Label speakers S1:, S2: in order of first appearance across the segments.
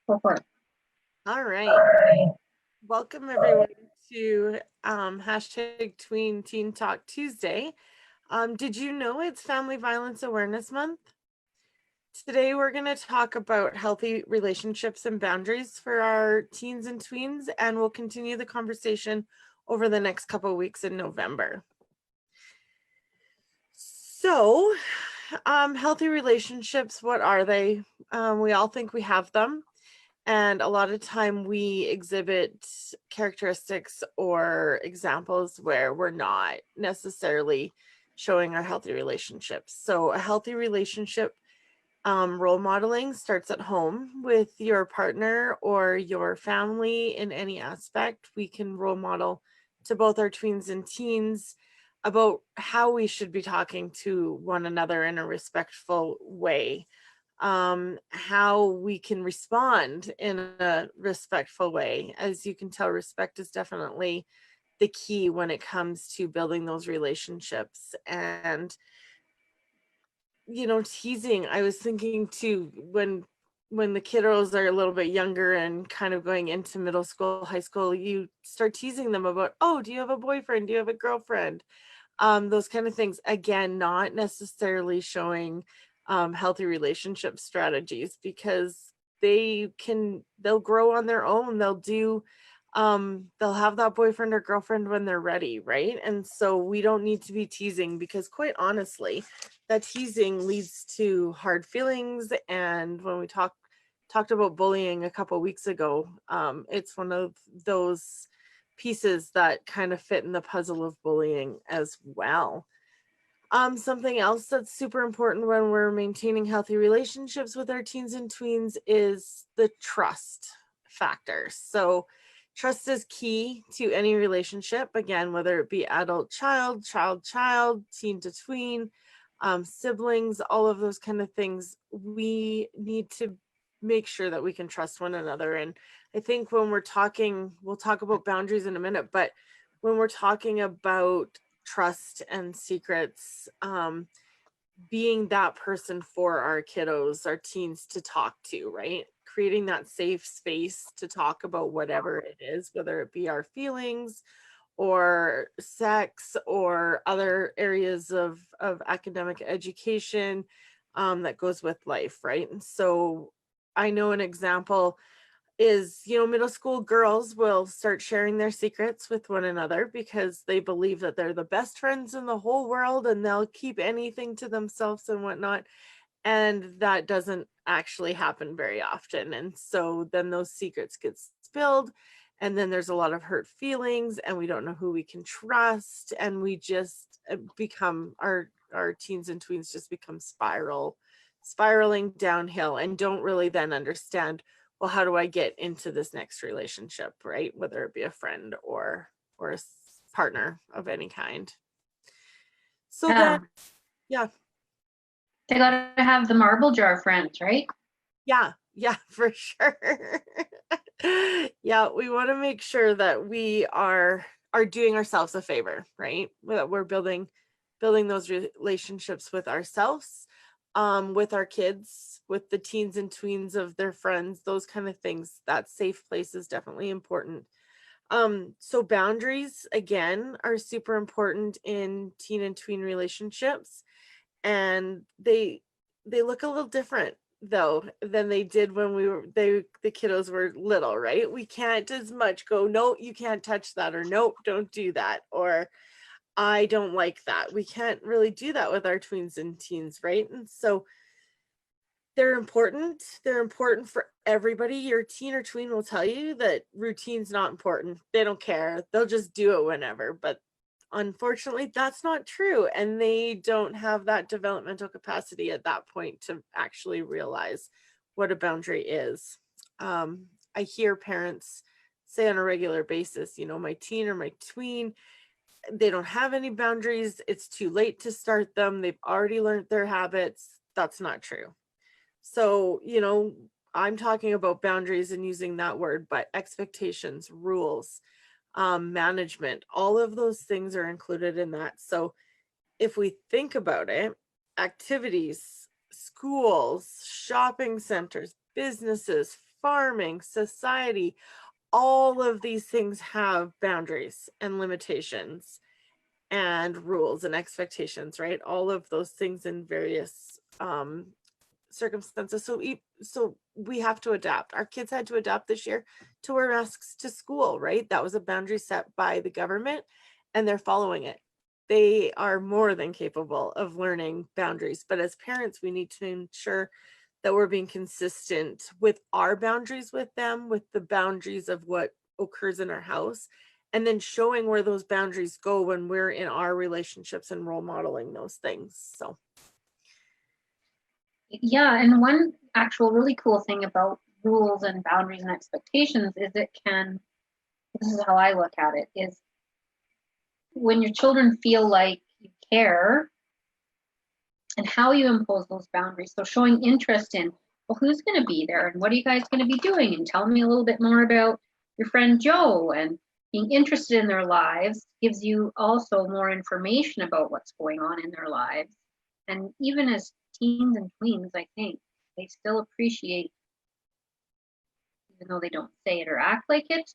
S1: Go for it.
S2: All right. Welcome everyone to hashtag Tween Teen Talk Tuesday. Did you know it's Family Violence Awareness Month? Today we're going to talk about healthy relationships and boundaries for our teens and tweens, and we'll continue the conversation over the next couple of weeks in November. So, healthy relationships, what are they? We all think we have them. And a lot of time we exhibit characteristics or examples where we're not necessarily showing our healthy relationships. So a healthy relationship role modeling starts at home with your partner or your family in any aspect. We can role model to both our tweens and teens about how we should be talking to one another in a respectful way, how we can respond in a respectful way. As you can tell, respect is definitely the key when it comes to building those relationships. And teasing, I was thinking too, when the kiddos are a little bit younger and kind of going into middle school, high school, you start teasing them about, oh, do you have a boyfriend, do you have a girlfriend, those kind of things. Again, not necessarily showing healthy relationship strategies, because they'll grow on their own. They'll have that boyfriend or girlfriend when they're ready, right? And so we don't need to be teasing, because quite honestly, that teasing leads to hard feelings. And when we talked about bullying a couple weeks ago, it's one of those pieces that kind of fit in the puzzle of bullying as well. Something else that's super important when we're maintaining healthy relationships with our teens and tweens is the trust factor. So trust is key to any relationship, again, whether it be adult child, child, teen to tween, siblings, all of those kind of things. We need to make sure that we can trust one another. And I think when we'll talk about boundaries in a minute, but when we're talking about trust and secrets, being that person for our kiddos, our teens to talk to, right? Creating that safe space to talk about whatever it is, whether it be our feelings or sex or other areas of academic education, that goes with life, right? And so I know an example is, middle school girls will start sharing their secrets with one another because they believe that they're the best friends in the whole world and they'll keep anything to themselves and whatnot. And that doesn't actually happen very often. And so then those secrets get spilled, and then there's a lot of hurt feelings, and we don't know who we can trust. And we just become our teens and tweens just become spiraling downhill, and don't really then understand, well, how do I get into this next relationship, right? Whether it be a friend or a partner of any kind. So then,
S1: Yeah,
S2: yeah,
S1: they gotta have the marble jar friends, right?
S2: yeah, for sure. Yeah, we want to make sure that we are doing ourselves a favor, right? That we're building those relationships with ourselves, with our kids, with the teens and tweens of their friends, those kind of things. That safe place is definitely important. So boundaries again are super important in teen and tween relationships, and they look a little different though than they did when the kiddos were little, right? We can't as much go, no, you can't touch that, or nope, don't do that, or I don't like that. We can't really do that with our tweens and teens, right? And so they're important. They're important for everybody. Your teen or tween will tell you that routine's not important. They don't care. They'll just do it whenever. But unfortunately, that's not true. And they don't have that developmental capacity at that point to actually realize what a boundary is. I hear parents say on a regular basis, my teen or my tween, they don't have any boundaries. It's too late to start them. They've already learned their habits. That's not true. So, I'm talking about boundaries and using that word, but expectations, rules, management, all of those things are included in that. So if we think about it, activities, schools, shopping centers, businesses, farming, society, all of these things have boundaries and limitations and rules and expectations, right? All of those things in various circumstances. So we have to adapt. Our kids had to adapt this year to wear masks to school, right? That was a boundary set by the government, and they're following it. They are more than capable of learning boundaries, but as parents, we need to ensure that we're being consistent with our boundaries with them, with the boundaries of what occurs in our house, and then showing where those boundaries go when we're in our relationships and role modeling those things. So
S1: Yeah, and one actual really cool thing about rules and boundaries and expectations is this is how I look at it, is when your children feel like you care and how you impose those boundaries. So showing interest in, well, who's going to be there and what are you guys going to be doing? And tell me a little bit more about your friend Joe, and being interested in their lives gives you also more information about what's going on in their lives. And even as teens and tweens, I think they still appreciate, even though they don't say it or act like it,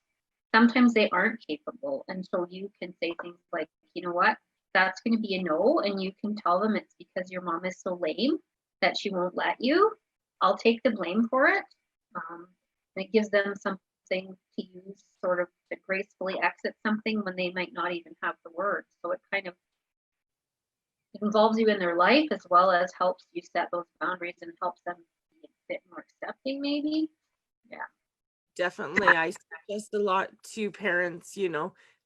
S1: sometimes they aren't capable. And so you can say things like, you know what, that's going to be a no. And you can tell them it's because your mom is so lame that she won't let you. I'll take the blame for it. And it gives them something to use sort of to gracefully exit something when they might not even have the words. So it kind of involves you in their life as well as helps you set those boundaries and helps them be a bit more accepting, maybe. Yeah.
S2: definitely, I suggest a lot to parents,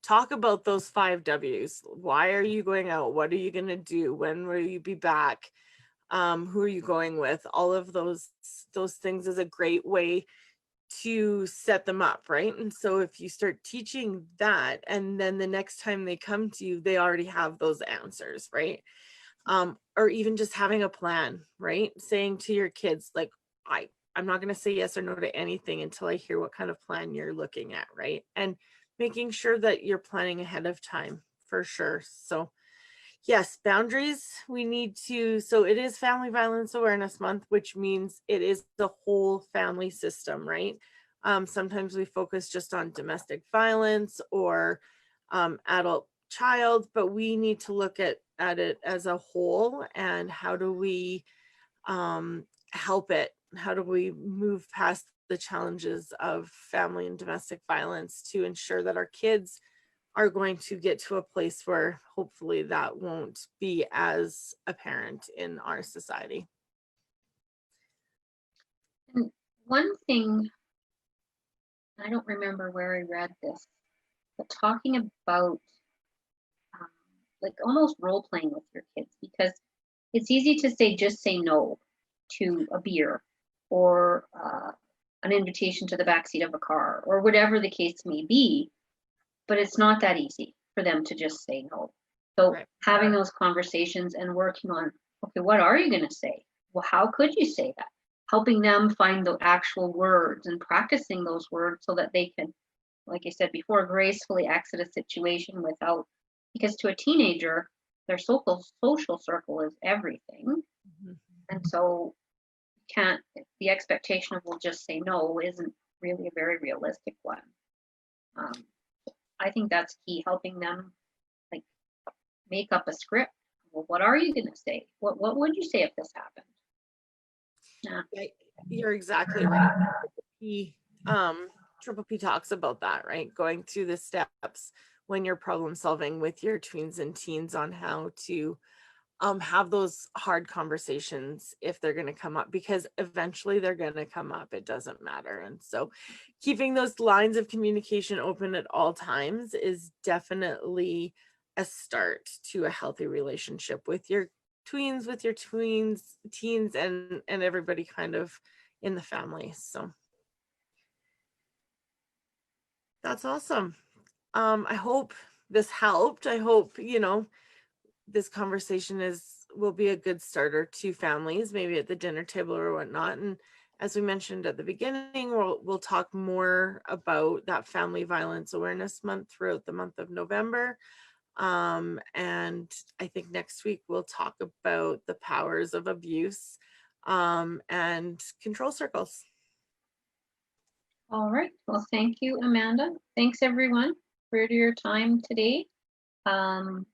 S2: talk about those 5 W's. Why are you going out? What are you going to do? When will you be back? Who are you going with? All of those things is a great way to set them up, right? And so if you start teaching that, and then the next time they come to you, they already have those answers, right? Or even just having a plan, right? Saying to your kids, like, I'm not going to say yes or no to anything until I hear what kind of plan you're looking at, right? And making sure that you're planning ahead of time for sure. So yes, boundaries. We need to, so it is Family Violence Awareness Month, which means it is the whole family system, right? Sometimes we focus just on domestic violence or adult child, but we need to look at it as a whole, and how do we help it? How do we move past the challenges of family and domestic violence to ensure that our kids are going to get to a place where hopefully that won't be as apparent in our society.
S1: And one thing, I don't remember where I read this, but talking about um, like almost role playing with your kids, because it's easy to say just say no to a beer or an invitation to the backseat of a car or whatever the case may be, but it's not that easy for them to just say no. So
S2: Right.
S1: having those conversations and working on, okay, what are you going to say? Well, how could you say that? Helping them find the actual words and practicing those words so that they can, like I said before, gracefully exit a situation without, because to a teenager, their social circle is everything.
S2: Mhm.
S1: And so can't, the expectation of we'll just say no isn't really a very realistic one. Um, I think that's key, helping them like make up a script. Well, what are you going to say? What would you say if this happened? Yeah.
S2: Yeah, you're exactly right. He, Triple P talks about that, right? Going through the steps when you're problem solving with your tweens and teens on how to have those hard conversations if they're going to come up, because eventually they're going to come up. It doesn't matter. And so keeping those lines of communication open at all times is definitely a start to a healthy relationship with your tweens, teens, and everybody kind of in the family. So that's awesome. I hope this helped. I hope, this conversation will be a good starter to families, maybe at the dinner table or whatnot. And as we mentioned at the beginning, we'll talk more about that Family Violence Awareness Month throughout the month of November. And I think next week we'll talk about the powers of abuse and control circles.
S1: All right. Well, thank you, Amanda. Thanks, everyone, for your time today. Again,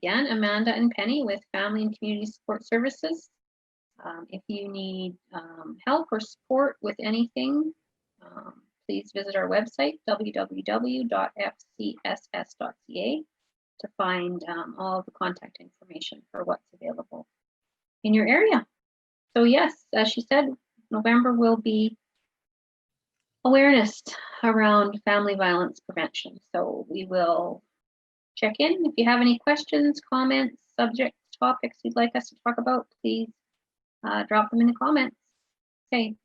S1: Amanda and Penny with Family and Community Support Services. If you need help or support with anything, please visit our website, www.fcss.ca, to find all the contact information for what's available in your area. So yes, as she said, November will be awareness around family violence prevention. So we will check in. If you have any questions, comments, subjects, topics you'd like us to talk about, please drop them in the comments. Okay.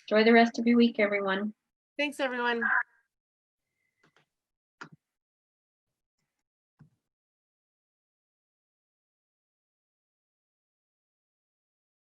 S1: Enjoy the rest of your week, everyone.
S2: Thanks, everyone.